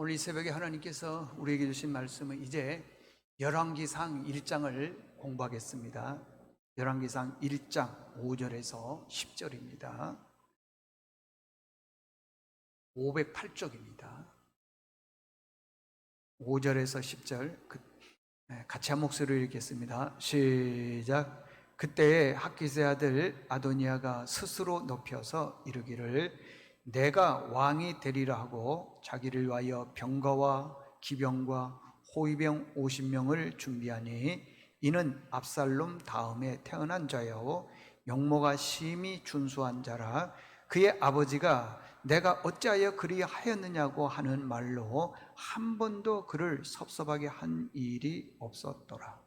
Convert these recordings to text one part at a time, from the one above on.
오늘 이 새벽에 하나님께서 우리에게 주신 말씀은 이제 열왕기상 1장을 공부하겠습니다. 열왕기상 1장 5절에서 10절입니다. 508쪽입니다. 5절에서 10절 같이 한 목소리로 읽겠습니다. 시작. 그때에 학기스의 아들 아도니아가 스스로 높여서 이르기를 내가 왕이 되리라 하고 자기를 위하여 병거와 기병과 호위병 50명을 준비하니 이는 압살롬 다음에 태어난 자요 용모가 심히 준수한 자라. 그의 아버지가 내가 어찌하여 그리하였느냐고 하는 말로 한 번도 그를 섭섭하게 한 일이 없었더라.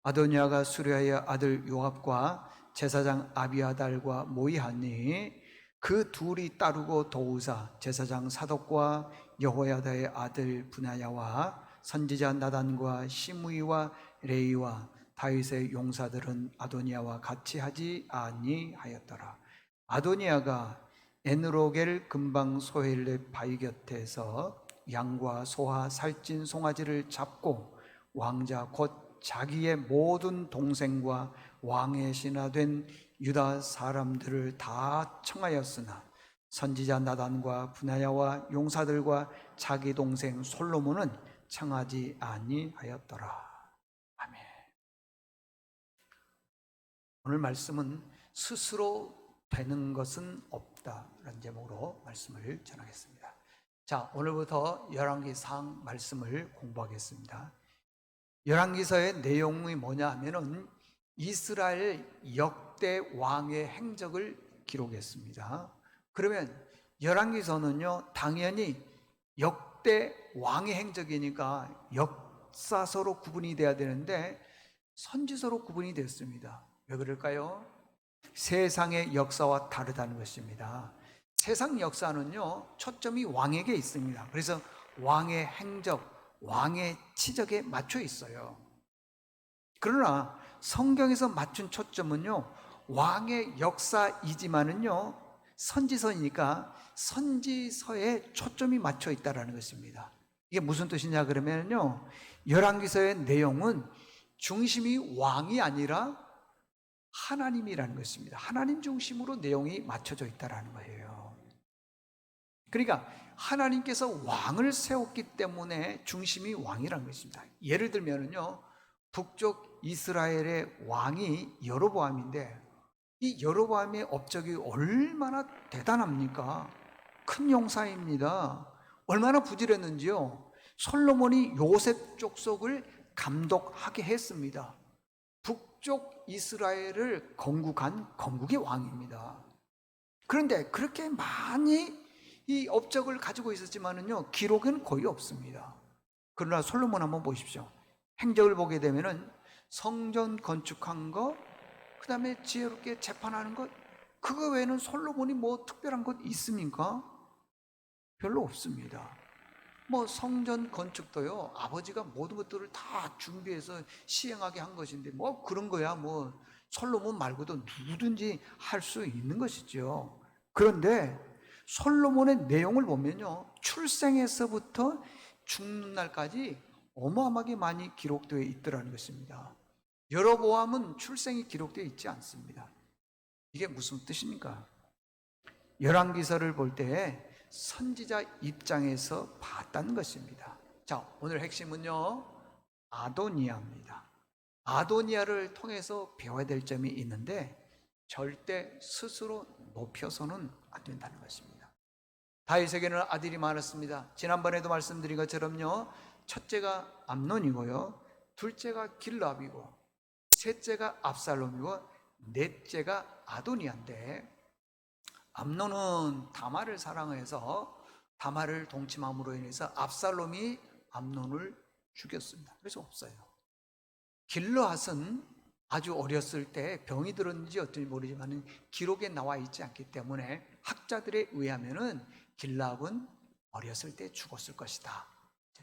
아도니아가 수리하여 아들 요압과 제사장 아비아달과 모이하니 그 둘이 따르고 도우사 제사장 사독과 여호야다의 아들 분하야와 선지자 나단과 시므이와 레이와 다윗의 용사들은 아도니아와 같이 하지 아니하였더라. 아도니아가 에느로겔 근방 소헬렛 바위 곁에서 양과 소와 살찐 송아지를 잡고 왕자 곧 자기의 모든 동생과 왕의 신하된 유다 사람들을 다 청하였으나 선지자 나단과 분하야와 용사들과 자기 동생 솔로몬은 청하지 아니하였더라. 아멘. 오늘 말씀은 스스로 되는 것은 없다라는 제목으로 말씀을 전하겠습니다. 자, 오늘부터 열왕기상 말씀을 공부하겠습니다. 열왕기서의 내용이 뭐냐 하면은 이스라엘 역대 왕의 행적을 기록했습니다. 그러면 열왕기서는요, 당연히 역대 왕의 행적이니까 역사서로 구분이 돼야 되는데 선지서로 구분이 됐습니다. 왜 그럴까요? 세상의 역사와 다르다는 것입니다. 세상 역사는요, 초점이 왕에게 있습니다. 그래서 왕의 행적, 왕의 치적에 맞춰 있어요. 그러나 성경에서 맞춘 초점은요, 왕의 역사이지만은요, 선지서니까 선지서에 초점이 맞춰 있다는 것입니다. 이게 무슨 뜻이냐 그러면요, 열왕기서의 내용은 중심이 왕이 아니라 하나님이라는 것입니다. 하나님 중심으로 내용이 맞춰져 있다는 거예요. 그러니까 하나님께서 왕을 세웠기 때문에 중심이 왕이라는 것입니다. 예를 들면요, 북쪽 이스라엘의 왕이 여로보암인데 이 여로보암의 업적이 얼마나 대단합니까? 큰 용사입니다. 얼마나 부지런했는지요. 솔로몬이 요셉 족속을 감독하게 했습니다. 북쪽 이스라엘을 건국한 건국의 왕입니다. 그런데 그렇게 많이 이 업적을 가지고 있었지만은요, 기록은 거의 없습니다. 그러나 솔로몬 한번 보십시오. 행적을 보게 되면은 성전 건축한 거, 그 다음에 지혜롭게 재판하는 것, 그거 외에는 솔로몬이 뭐 특별한 것 있습니까? 별로 없습니다. 뭐 성전 건축도요, 아버지가 모든 것들을 다 준비해서 시행하게 한 것인데 뭐 그런 거야 뭐 솔로몬 말고도 누구든지 할 수 있는 것이죠. 그런데 솔로몬의 내용을 보면요, 출생에서부터 죽는 날까지 어마어마하게 많이 기록되어 있더라는 것입니다. 여로보암은 출생이 기록되어 있지 않습니다. 이게 무슨 뜻입니까? 열왕기서를 볼 때 선지자 입장에서 봤다는 것입니다. 자, 오늘 핵심은요, 아도니아입니다. 아도니아를 통해서 배워야 될 점이 있는데 절대 스스로 높여서는 안 된다는 것입니다. 다윗에게는 아들이 많았습니다. 지난번에도 말씀드린 것처럼요, 첫째가 암논이고요, 둘째가 길압이고, 셋째가 압살롬이고, 넷째가 아도니아인데, 암논은 다말을 사랑해서 다말을 동침함으로 인해서 압살롬이 암논을 죽였습니다. 그래서 없어요. 길르앗은 아주 어렸을 때 병이 들었는지 어떤지 모르지만 기록에 나와 있지 않기 때문에 학자들에 의하면은 길르앗은 어렸을 때 죽었을 것이다.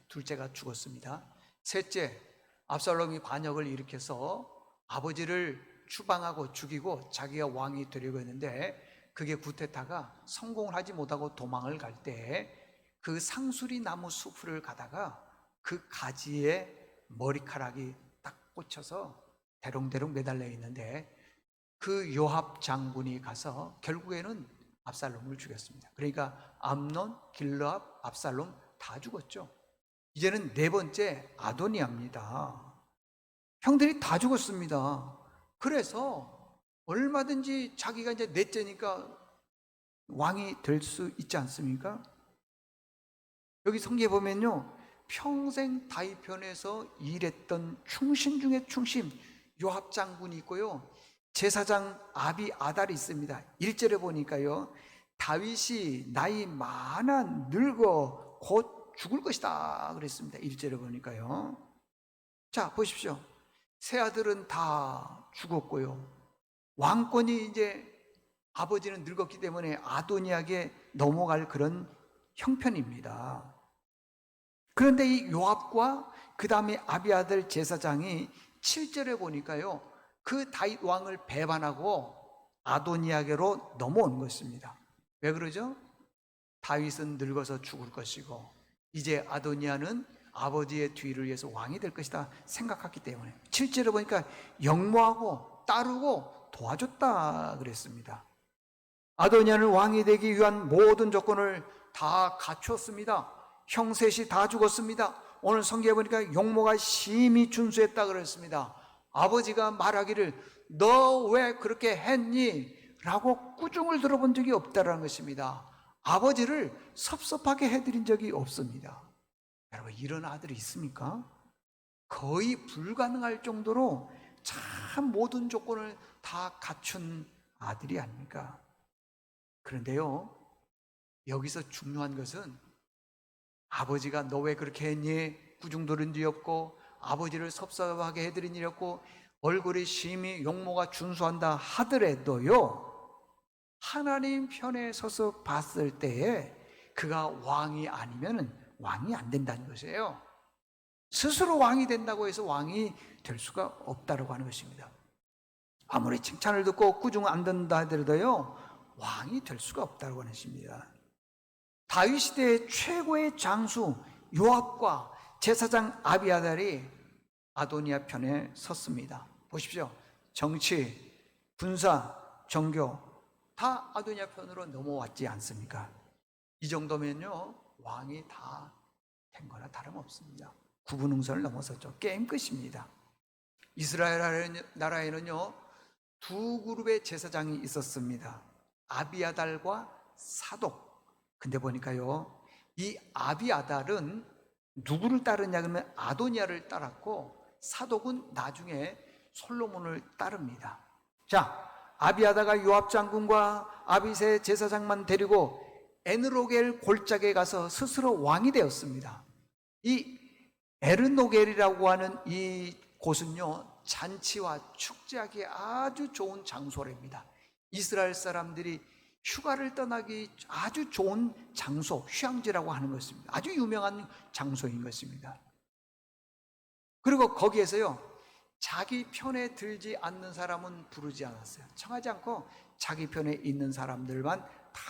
둘째가 죽었습니다. 셋째, 압살롬이 반역을 일으켜서 아버지를 추방하고 죽이고 자기가 왕이 되려고 했는데 그게 구테타가 성공을 하지 못하고 도망을 갈 때 그 상수리 나무 숲을 가다가 그 가지에 머리카락이 딱 꽂혀서 대롱대롱 매달려 있는데 그 요압 장군이 가서 결국에는 압살롬을 죽였습니다. 그러니까 암논, 길르압, 압살롬 다 죽었죠. 이제는 네 번째 아도니아입니다. 형들이 다 죽었습니다. 그래서 얼마든지 자기가 이제 넷째니까 왕이 될 수 있지 않습니까? 여기 성경에 보면요, 평생 다윗 편에서 일했던 충신 중에 충신 요압 장군이 있고요, 제사장 아비 아달이 있습니다. 1절에 보니까요, 다윗이 나이 많아 늙어 곧 죽을 것이다 그랬습니다. 1절에 보니까요. 자, 보십시오. 세 아들은 다 죽었고요, 왕권이 이제 아버지는 늙었기 때문에 아도니아에게 넘어갈 그런 형편입니다. 그런데 이 요압과 그 다음에 아비아들 제사장이 7절에 보니까요, 그 다윗 왕을 배반하고 아도니아에게로 넘어온 것입니다. 왜 그러죠? 다윗은 늙어서 죽을 것이고 이제 아도니아는 아버지의 뒤를 위해서 왕이 될 것이다 생각했기 때문에 7절에 보니까 역모하고 따르고 도와줬다 그랬습니다. 아도니아는 왕이 되기 위한 모든 조건을 다 갖추었습니다. 형 셋이 다 죽었습니다. 오늘 성경에 보니까 용모가 심히 준수했다 그랬습니다. 아버지가 말하기를 너 왜 그렇게 했니? 라고 꾸중을 들어본 적이 없다는 것입니다. 아버지를 섭섭하게 해드린 적이 없습니다. 여러분, 이런 아들이 있습니까? 거의 불가능할 정도로 참 모든 조건을 다 갖춘 아들이 아닙니까? 그런데요, 여기서 중요한 것은 아버지가 너 왜 그렇게 했니? 꾸중 들은 일 없고 아버지를 섭섭하게 해드린 일 없고 얼굴이 심히 용모가 준수한다 하더라도요, 하나님 편에 서서 봤을 때에 그가 왕이 아니면 왕이 안 된다는 것이에요. 스스로 왕이 된다고 해서 왕이 될 수가 없다고 하는 것입니다. 아무리 칭찬을 듣고 꾸중 안 듣는다 하더라도요, 왕이 될 수가 없다고 하는 것입니다. 다윗 시대의 최고의 장수 요압과 제사장 아비아달이 아도니아 편에 섰습니다. 보십시오. 정치, 군사, 종교 다 아도니아 편으로 넘어왔지 않습니까? 이 정도면요, 왕이 다 된 거나 다름없습니다. 구분응선을 넘어섰죠. 게임 끝입니다. 이스라엘 나라에는요, 두 그룹의 제사장이 있었습니다. 아비아달과 사독. 근데 보니까요, 이 아비아달은 누구를 따르냐 그러면 아도니아를 따랐고 사독은 나중에 솔로몬을 따릅니다. 자, 아비아다가 요압 장군과 아비새 제사장만 데리고 에르노겔 골짜기에 가서 스스로 왕이 되었습니다. 이 에르노겔이라고 하는 이 곳은요, 잔치와 축제하기 아주 좋은 장소랍니다. 이스라엘 사람들이 휴가를 떠나기 아주 좋은 장소, 휴양지라고 하는 것입니다. 아주 유명한 장소인 것입니다. 그리고 거기에서요, 자기 편에 들지 않는 사람은 부르지 않았어요. 청하지 않고 자기 편에 있는 사람들만 다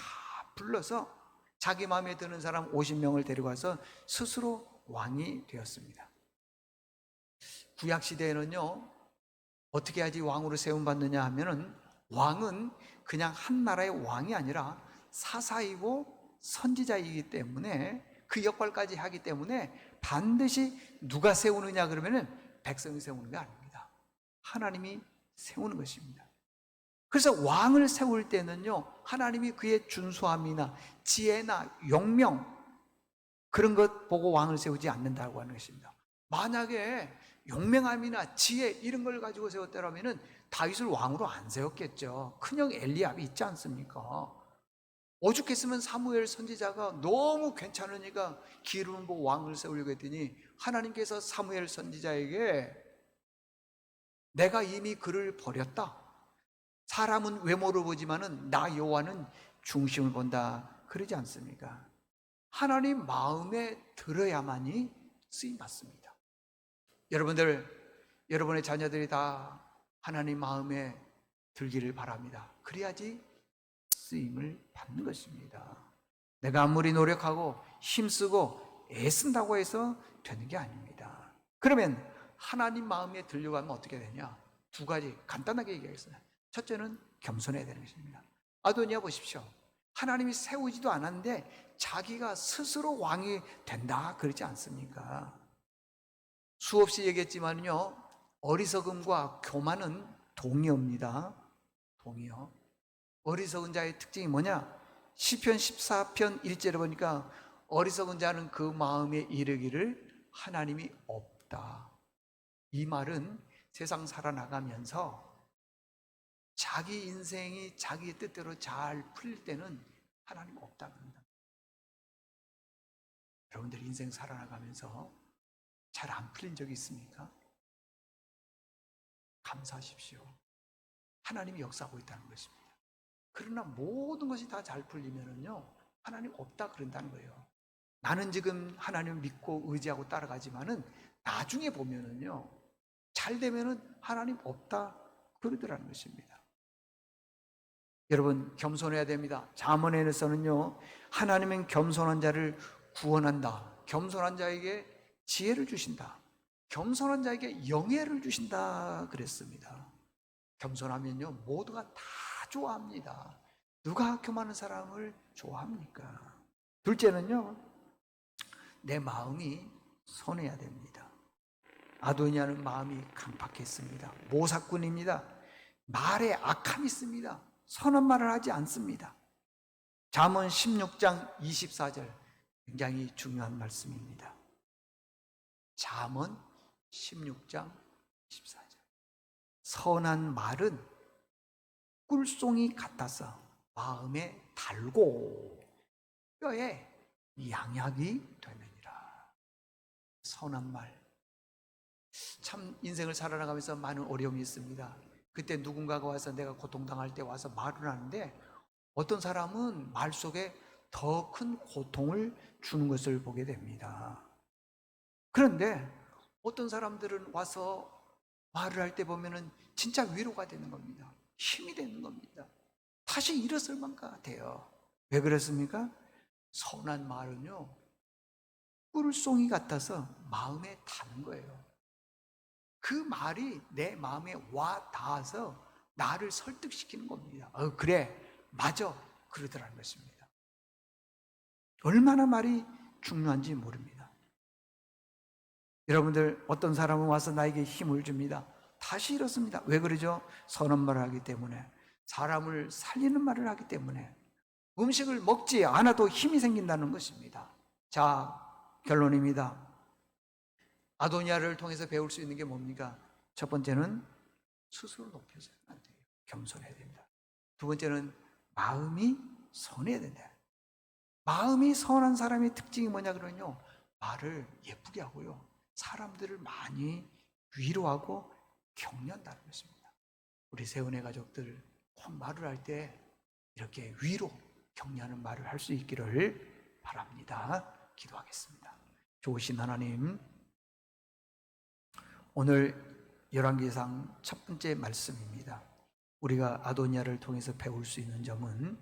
불러서 자기 마음에 드는 사람 50명을 데려가서 스스로 왕이 되었습니다. 구약시대에는요, 어떻게 해야지 왕으로 세움받느냐 하면은 왕은 그냥 한 나라의 왕이 아니라 사사이고 선지자이기 때문에 그 역할까지 하기 때문에 반드시 누가 세우느냐 그러면은 백성이 세우는 게 아닙니다. 하나님이 세우는 것입니다. 그래서 왕을 세울 때는요, 하나님이 그의 준수함이나 지혜나 용명 그런 것 보고 왕을 세우지 않는다고 하는 것입니다. 만약에 용맹함이나 지혜 이런 걸 가지고 세웠다면은 다윗을 왕으로 안 세웠겠죠. 큰형 엘리압이 있지 않습니까? 오죽했으면 사무엘 선지자가 너무 괜찮으니까 기름을 보고 왕을 세우려고 했더니 하나님께서 사무엘 선지자에게 내가 이미 그를 버렸다. 사람은 외모를 보지만은 나 여호와는 중심을 본다. 그러지 않습니까? 하나님 마음에 들어야만이 쓰임 받습니다. 여러분의 자녀들이 다 하나님 마음에 들기를 바랍니다. 그래야지 쓰임을 받는 것입니다. 내가 아무리 노력하고 힘쓰고 애쓴다고 해서 되는 게 아닙니다. 그러면 하나님 마음에 들려가면 어떻게 되냐? 두 가지 간단하게 얘기하겠습니다. 첫째는 겸손해야 되는 것입니다. 아도니아 보십시오. 하나님이 세우지도 않았는데 자기가 스스로 왕이 된다 그러지 않습니까? 수없이 얘기했지만요, 어리석음과 교만은 동의어입니다. 동의어. 어리석은 자의 특징이 뭐냐? 시편 14편 1절에 보니까 어리석은 자는 그 마음에 이르기를 하나님이 없다. 이 말은 세상 살아나가면서 자기 인생이 자기 뜻대로 잘 풀릴 때는 하나님 없다는 겁니다. 여러분들 인생 살아나가면서 잘 안 풀린 적이 있습니까? 감사하십시오. 하나님이 역사하고 있다는 것입니다. 그러나 모든 것이 다 잘 풀리면은요, 하나님 없다 그런다는 거예요. 나는 지금 하나님을 믿고 의지하고 따라가지만은 나중에 보면은요, 잘 되면은 하나님 없다 그러더라는 것입니다. 여러분, 겸손해야 됩니다. 잠언에서는요, 하나님은 겸손한 자를 구원한다. 겸손한 자에게 지혜를 주신다. 겸손한 자에게 영예를 주신다 그랬습니다. 겸손하면요, 모두가 다 좋아합니다. 누가 교만한 사람을 좋아합니까? 둘째는요, 내 마음이 선해야 됩니다. 아도니아는 마음이 강팍했습니다. 모사꾼입니다. 말에 악함이 있습니다. 선한 말을 하지 않습니다. 잠언 16장 24절 굉장히 중요한 말씀입니다. 잠언 16장 24절. 선한 말은 꿀송이 같아서 마음에 달고 뼈에 양약이 되느니라. 선한 말. 참 인생을 살아나가면서 많은 어려움이 있습니다. 그때 누군가가 와서 내가 고통당할 때 와서 말을 하는데 어떤 사람은 말 속에 더 큰 고통을 주는 것을 보게 됩니다. 그런데 어떤 사람들은 와서 말을 할 때 보면은 진짜 위로가 되는 겁니다. 힘이 되는 겁니다. 다시 일어설 만가 같아요. 왜 그렇습니까? 선한 말은요, 꿀송이 같아서 마음에 닿는 거예요. 그 말이 내 마음에 와 닿아서 나를 설득시키는 겁니다. 그래, 맞아, 그러더라는 것입니다. 얼마나 말이 중요한지 모릅니다. 여러분들, 어떤 사람은 와서 나에게 힘을 줍니다. 다시 이렇습니다. 왜 그러죠? 선한 말을 하기 때문에, 사람을 살리는 말을 하기 때문에, 음식을 먹지 않아도 힘이 생긴다는 것입니다. 자, 결론입니다. 아도니아를 통해서 배울 수 있는 게 뭡니까? 첫 번째는 스스로 높여서는 안 돼요. 겸손해야 됩니다. 두 번째는 마음이 선해야 된다. 마음이 선한 사람의 특징이 뭐냐 그러면요, 말을 예쁘게 하고요, 사람들을 많이 위로하고 격려한다는 것입니다. 우리 세운의 가족들 꼭 말을 할 때 이렇게 위로 격려하는 말을 할 수 있기를 바랍니다. 기도하겠습니다. 좋으신 하나님, 오늘 열왕기상 첫 번째 말씀입니다. 우리가 아도니아를 통해서 배울 수 있는 점은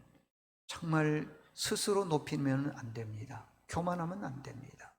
정말 스스로 높이면 안 됩니다. 교만하면 안 됩니다.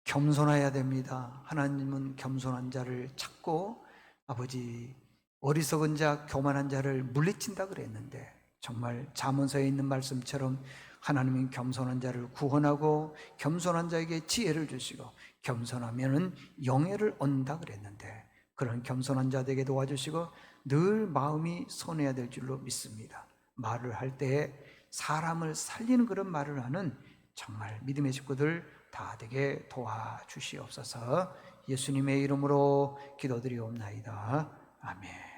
겸손해야 됩니다. 하나님은 겸손한 자를 찾고 아버지 어리석은 자, 교만한 자를 물리친다 그랬는데 정말 잠언서에 있는 말씀처럼 하나님은 겸손한 자를 구원하고 겸손한 자에게 지혜를 주시고 겸손하면은 영예를 얻는다 그랬는데 그런 겸손한 자에게 도와주시고 늘 마음이 선해야 될 줄로 믿습니다. 말을 할 때 사람을 살리는 그런 말을 하는 정말 믿음의 식구들 다 되게 도와주시옵소서. 예수님의 이름으로 기도드리옵나이다. 아멘.